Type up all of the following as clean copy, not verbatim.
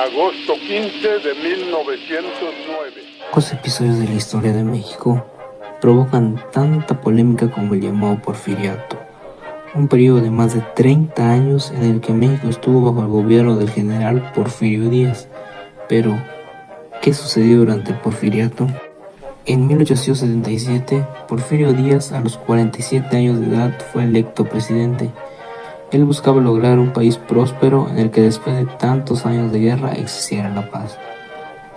agosto 15 de 1909. Pocos episodios de la historia de México provocan tanta polémica como el llamado Porfiriato, un periodo de más de 30 años en el que México estuvo bajo el gobierno del general Porfirio Díaz. Pero, ¿qué sucedió durante el Porfiriato? En 1877, Porfirio Díaz, a los 47 años de edad, fue electo presidente. Él buscaba lograr un país próspero en el que después de tantos años de guerra existiera la paz.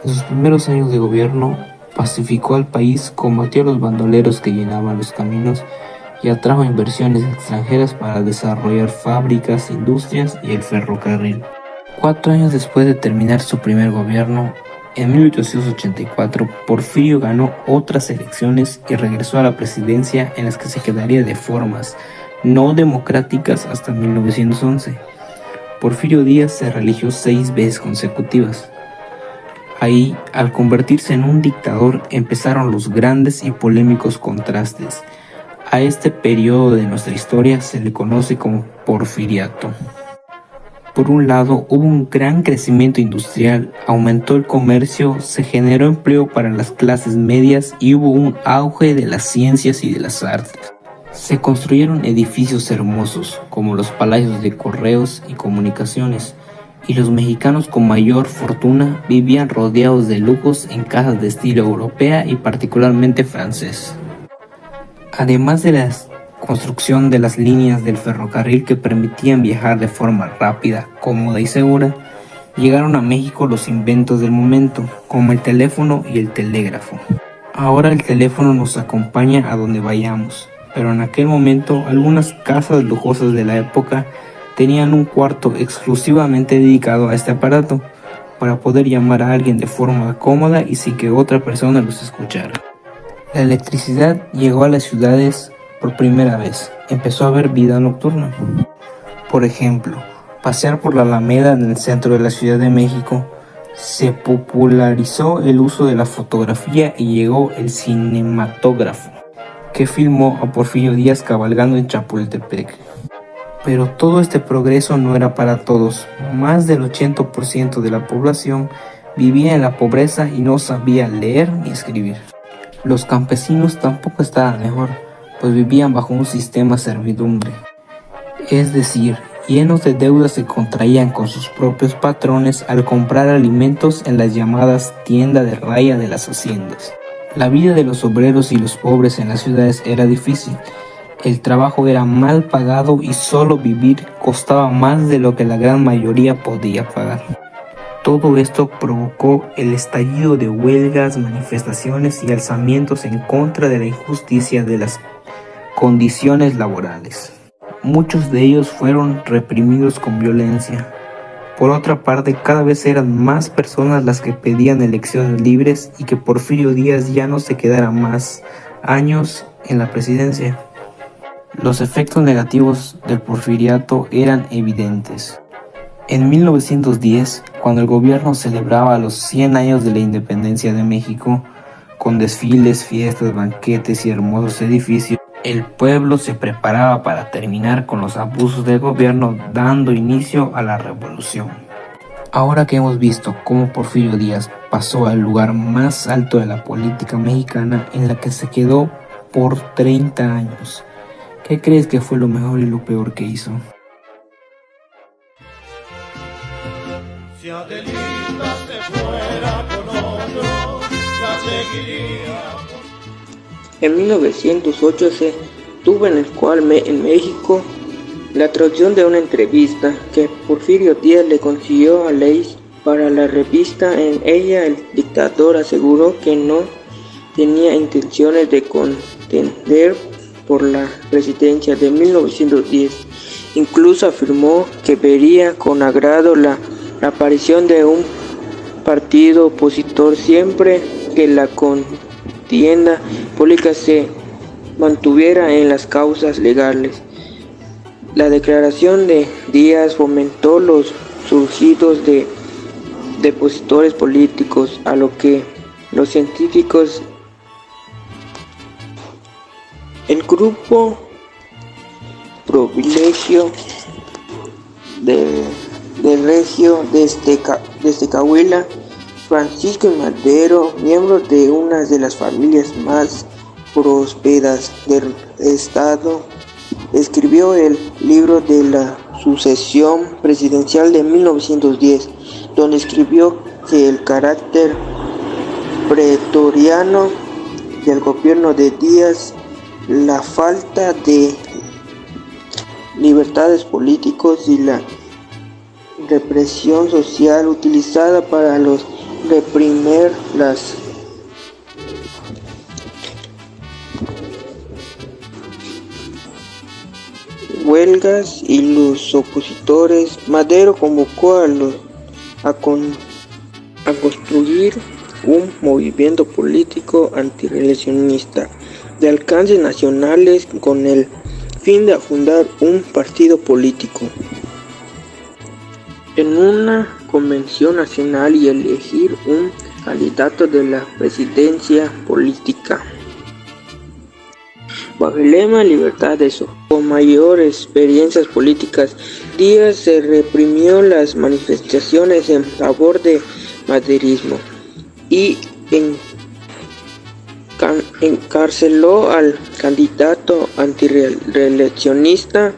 En sus primeros años de gobierno, pacificó al país, combatió a los bandoleros que llenaban los caminos y atrajo inversiones extranjeras para desarrollar fábricas, industrias y el ferrocarril. 4 años después de terminar su primer gobierno, en 1884, Porfirio ganó otras elecciones y regresó a la presidencia, en las que se quedaría de formas no democráticas hasta 1911. Porfirio Díaz se reeligió 6 veces consecutivas. Ahí, al convertirse en un dictador, empezaron los grandes y polémicos contrastes. A este periodo de nuestra historia se le conoce como Porfiriato. Por un lado, hubo un gran crecimiento industrial, aumentó el comercio, se generó empleo para las clases medias y hubo un auge de las ciencias y de las artes. Se construyeron edificios hermosos, como los palacios de Correos y Comunicaciones, y los mexicanos con mayor fortuna vivían rodeados de lujos en casas de estilo europea y particularmente francés. Además de la construcción de las líneas del ferrocarril que permitían viajar de forma rápida, cómoda y segura, llegaron a México los inventos del momento, como el teléfono y el telégrafo. Ahora el teléfono nos acompaña a donde vayamos, pero en aquel momento algunas casas lujosas de la época tenían un cuarto exclusivamente dedicado a este aparato, para poder llamar a alguien de forma cómoda y sin que otra persona los escuchara. La electricidad llegó a las ciudades por primera vez. Empezó a haber vida nocturna. Por ejemplo, pasear por la Alameda en el centro de la Ciudad de México. Se popularizó el uso de la fotografía y llegó el cinematógrafo, que filmó a Porfirio Díaz cabalgando en Chapultepec. Pero todo este progreso no era para todos. Más del 80% de la población vivía en la pobreza y no sabía leer ni escribir. Los campesinos tampoco estaban mejor, pues vivían bajo un sistema servidumbre. Es decir, llenos de deudas se contraían con sus propios patrones al comprar alimentos en las llamadas tiendas de raya de las haciendas. La vida de los obreros y los pobres en las ciudades era difícil. El trabajo era mal pagado y solo vivir costaba más de lo que la gran mayoría podía pagar. Todo esto provocó el estallido de huelgas, manifestaciones y alzamientos en contra de la injusticia de las condiciones laborales. Muchos de ellos fueron reprimidos con violencia. Por otra parte, cada vez eran más personas las que pedían elecciones libres y que Porfirio Díaz ya no se quedara más años en la presidencia. Los efectos negativos del Porfiriato eran evidentes. En 1910, cuando el gobierno celebraba los 100 años de la independencia de México, con desfiles, fiestas, banquetes y hermosos edificios, el pueblo se preparaba para terminar con los abusos del gobierno, dando inicio a la revolución. Ahora que hemos visto cómo Porfirio Díaz pasó al lugar más alto de la política mexicana, en la que se quedó por 30 años, ¿qué crees que fue lo mejor y lo peor que hizo? Si Adelita se fuera con otro, la seguiría. En 1908 se tuvo en México la traducción de una entrevista que Porfirio Díaz le consiguió a Leis para la revista. En ella el dictador aseguró que no tenía intenciones de contender por la presidencia de 1910. Incluso afirmó que vería con agrado la aparición de un partido opositor siempre que la contienda política se mantuviera en las causas legales. La declaración de Díaz fomentó los surgidos de opositores políticos, a lo que los científicos, el grupo privilegio de del Regio desde Cahuila, Francisco y Madero, miembro de una de las familias más prósperas del estado, escribió el libro de la sucesión presidencial de 1910, donde escribió que el carácter pretoriano del gobierno de Díaz, la falta de libertades políticos y la represión social utilizada para reprimir las huelgas y los opositores. Madero convocó a construir un movimiento político antirreeleccionista de alcances nacionales con el fin de fundar un partido político en una convención nacional y elegir un candidato de la presidencia política. Bajo el lema Libertad de Socorro, con mayor experiencias políticas, Díaz se reprimió las manifestaciones en favor del maderismo y encarceló al candidato antirreeleccionista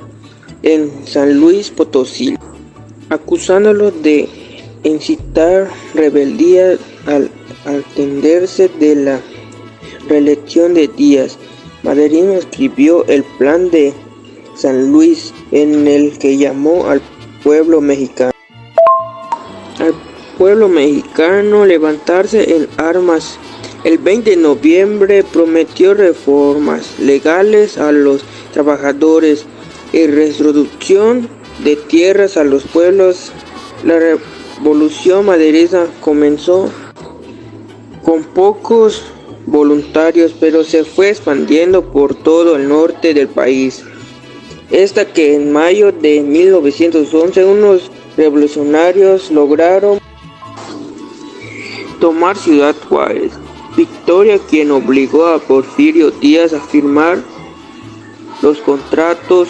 en San Luis Potosí, acusándolo de incitar rebeldía al atenderse de la reelección de Díaz. Madero escribió el Plan de San Luis, en el que llamó al pueblo mexicano levantarse en armas. El 20 de noviembre prometió reformas legales a los trabajadores y redistribución de tierras a los pueblos. La revolución maderista comenzó con pocos voluntarios, pero se fue expandiendo por todo el norte del país, hasta que en mayo de 1911 unos revolucionarios lograron tomar Ciudad Juárez, victoria quien obligó a Porfirio Díaz a firmar los contratos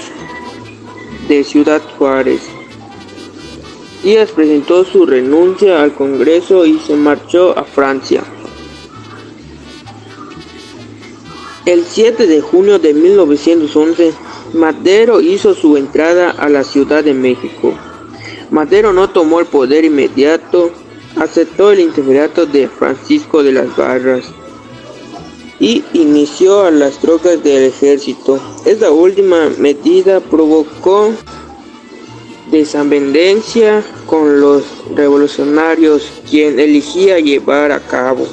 de Ciudad Juárez. Díaz presentó su renuncia al Congreso y se marchó a Francia. El 7 de junio de 1911, Madero hizo su entrada a la Ciudad de México. Madero no tomó el poder inmediato, aceptó el interinato de Francisco de las Barras y inició a las tropas del ejército. Esta última medida provocó desavenencia con los revolucionarios, quien elegía llevar a cabo